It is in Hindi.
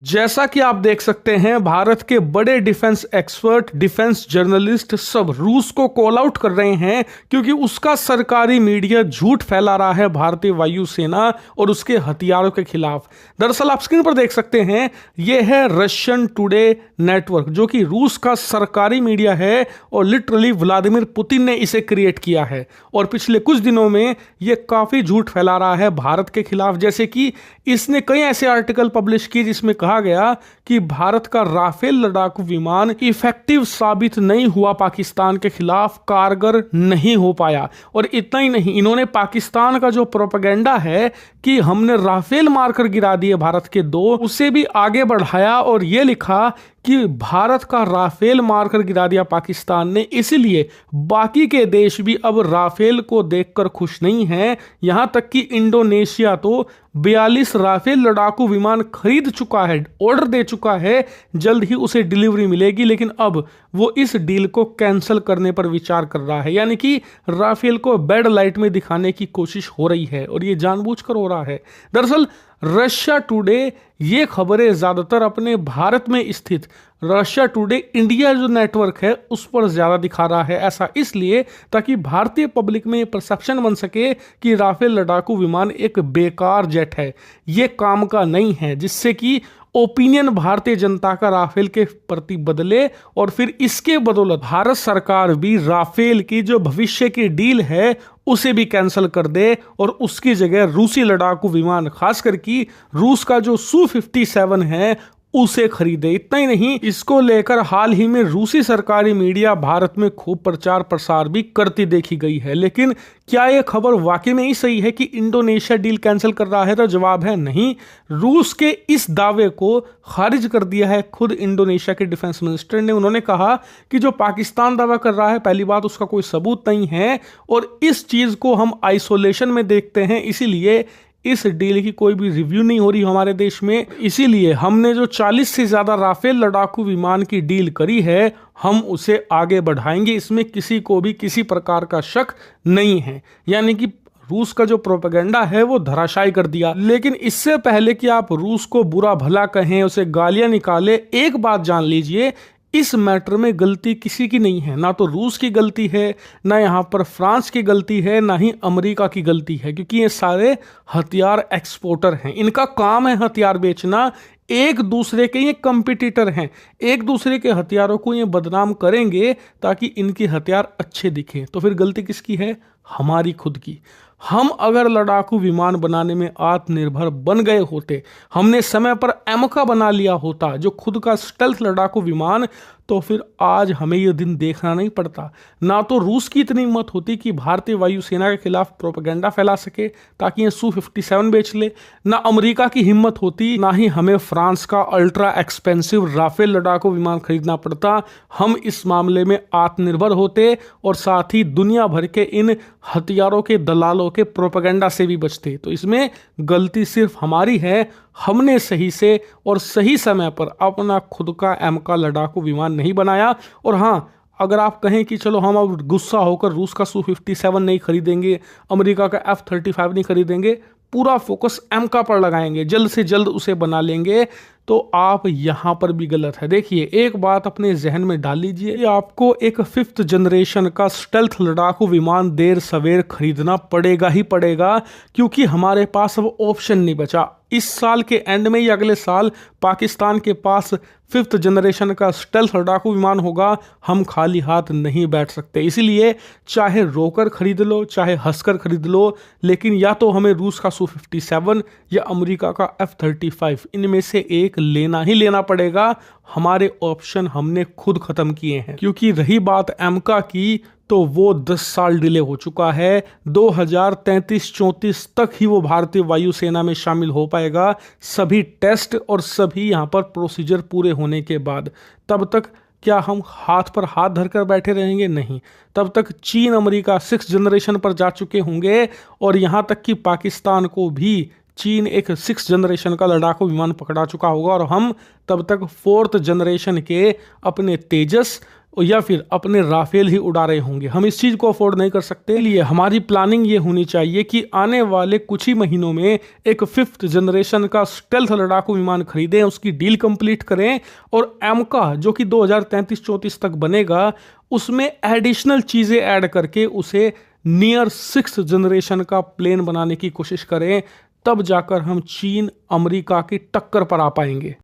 जैसा कि आप देख सकते हैं, भारत के बड़े डिफेंस एक्सपर्ट, डिफेंस जर्नलिस्ट सब रूस को कॉल आउट कर रहे हैं क्योंकि उसका सरकारी मीडिया झूठ फैला रहा है भारतीय वायुसेना और उसके हथियारों के खिलाफ। दरअसल आप स्क्रीन पर देख सकते हैं, यह है रशियन टुडे नेटवर्क, जो कि रूस का सरकारी मीडिया है और लिटरली व्लादिमीर पुतिन ने इसे क्रिएट किया है। और पिछले कुछ दिनों में यह काफी झूठ फैला रहा है भारत के खिलाफ, जैसे कि इसने कई ऐसे आर्टिकल पब्लिश किए जिसमें कहा गया कि भारत का राफेल लड़ाकू विमान इफेक्टिव साबित नहीं हुआ, पाकिस्तान के खिलाफ कारगर नहीं हो पाया। और इतना ही नहीं, इन्होंने पाकिस्तान का जो प्रोपेगेंडा है कि हमने राफेल मारकर गिरा दिए भारत के 2, उसे भी आगे बढ़ाया और यह लिखा कि भारत का राफेल मारकर गिरा दिया पाकिस्तान ने, इसलिए बाकी के देश भी अब राफेल को देखकर खुश नहीं हैं। यहां तक कि इंडोनेशिया तो 42 राफेल लड़ाकू विमान खरीद चुका है, ऑर्डर दे चुका है, जल्द ही उसे डिलीवरी मिलेगी, लेकिन अब वो इस डील को कैंसिल करने पर विचार कर रहा है। यानी कि राफेल को बैड लाइट में दिखाने की कोशिश हो रही है और ये जानबूझकर हो रहा है। दरअसल रशिया टुडे ये खबरें ज्यादातर अपने भारत में स्थित रशिया टुडे इंडिया जो नेटवर्क है उस पर ज्यादा दिखा रहा है। ऐसा इसलिए ताकि भारतीय पब्लिक में परसेप्शन बन सके कि राफेल लड़ाकू विमान एक बेकार जेट है, ये काम का नहीं है, जिससे कि ओपिनियन भारतीय जनता का राफेल के प्रति बदले और फिर इसके बदौलत भारत सरकार भी राफेल की जो भविष्य की डील है उसे भी कैंसिल कर दे और उसकी जगह रूसी लड़ाकू विमान, खासकर कि रूस का जो Su-57 है उसे खरीदे। इतना ही नहीं, इसको लेकर हाल ही में रूसी सरकारी मीडिया भारत में खूब प्रचार प्रसार भी करती देखी गई है। लेकिन क्या यह खबर वाकई में ही सही है कि इंडोनेशिया डील कैंसिल कर रहा है? तो जवाब है नहीं। रूस के इस दावे को खारिज कर दिया है खुद इंडोनेशिया के डिफेंस मिनिस्टर ने। उन्होंने कहा कि जो पाकिस्तान दावा कर रहा है, पहली बात उसका कोई सबूत नहीं है और इस चीज को हम आइसोलेशन में देखते हैं, इसीलिए इस डील की कोई भी रिव्यू नहीं हो रही हमारे देश में। इसीलिए हमने जो 40 से ज्यादा राफेल लड़ाकू विमान की डील करी है, हम उसे आगे बढ़ाएंगे, इसमें किसी को भी किसी प्रकार का शक नहीं है। यानी कि रूस का जो प्रोपेगेंडा है वो धराशायी कर दिया। लेकिन इससे पहले कि आप रूस को बुरा भला कहें, उसे गालियां निकाले, एक बात जान लीजिए, इस मैटर में गलती किसी की नहीं है। ना तो रूस की गलती है, ना यहाँ पर फ्रांस की गलती है, ना ही अमेरिका की गलती है, क्योंकि ये सारे हथियार एक्सपोर्टर हैं, इनका काम है हथियार बेचना। एक दूसरे के ये कंपटीटर हैं, एक दूसरे के हथियारों को ये बदनाम करेंगे ताकि इनके हथियार अच्छे दिखें। तो फिर गलती किसकी है? हमारी खुद की। हम अगर लड़ाकू विमान बनाने में आत्मनिर्भर बन गए होते, हमने समय पर एमका बना लिया होता जो खुद का स्टेल्थ लड़ाकू विमान, तो फिर आज हमें यह दिन देखना नहीं पड़ता। ना तो रूस की इतनी हिम्मत होती कि भारतीय वायुसेना के खिलाफ प्रोपेगेंडा फैला सके ताकि ये Su-57 बेच ले, ना अमेरिका की हिम्मत होती, ना ही हमें फ्रांस का अल्ट्रा एक्सपेंसिव राफेल लड़ाकू विमान खरीदना पड़ता। हम इस मामले में आत्मनिर्भर होते और साथ ही दुनिया भर के इन हथियारों के दलालों के प्रोपेगेंडा से भी बचते। तो इसमें गलती सिर्फ हमारी है, हमने सही से और सही समय पर अपना खुद का एमका लड़ाकू विमान नहीं बनाया। और हाँ, अगर आप कहें कि चलो हम अब गुस्सा होकर रूस का Su-57 नहीं खरीदेंगे, अमेरिका का F-35 नहीं खरीदेंगे, पूरा फोकस एमका पर लगाएंगे, जल्द से जल्द उसे बना लेंगे, तो आप यहां पर भी गलत है। देखिए, एक बात अपने जहन में डाल लीजिए, आपको एक 5th जनरेशन का स्टेल्थ लड़ाकू विमान देर सवेर खरीदना पड़ेगा ही पड़ेगा, क्योंकि हमारे पास अब ऑप्शन नहीं बचा। इस साल के एंड में या अगले साल पाकिस्तान के पास 5th जनरेशन का स्टेल्थ लड़ाकू विमान होगा, हम खाली हाथ नहीं बैठ सकते। इसीलिए चाहे रोकर खरीद लो, चाहे हंसकर खरीद लो, लेकिन या तो हमें रूस का Su-57 या अमेरिका का F-35, इनमें से एक लेना ही लेना पड़ेगा। हमारे ऑप्शन हमने खुद खत्म किए हैं। क्योंकि रही बात एमका की, तो वो 10 साल डिले हो चुका है। 2033-34 तक ही वो भारतीय वायुसेना में शामिल हो पाएगा, सभी टेस्ट और सभी यहाँ पर प्रोसीजर पूरे होने के बाद। तब तक क्या हम हाथ पर हाथ धरकर बैठे रहेंगे? नहीं। तब तक चीन, अमेरिका 6th जनरेशन पर जा चुके होंगे और यहाँ तक कि पाकिस्तान को भी चीन एक 6th जनरेशन का लड़ाकू विमान पकड़ा चुका होगा और हम तब तक 4th जनरेशन के अपने तेजस या फिर अपने राफेल ही उड़ा रहे होंगे। हम इस चीज को अफोर्ड नहीं कर सकते। लिए हमारी प्लानिंग ये होनी चाहिए कि आने वाले कुछ ही महीनों में एक 5th जनरेशन का स्टेल्थ लड़ाकू विमान खरीदें, उसकी डील कंप्लीट करें और एमका जो कि 2033-34 तक बनेगा उसमें एडिशनल चीजें ऐड करके उसे नियर 6th जनरेशन का प्लेन बनाने की कोशिश करें। तब जाकर हम चीन अमेरिका की टक्कर पर आ पाएंगे।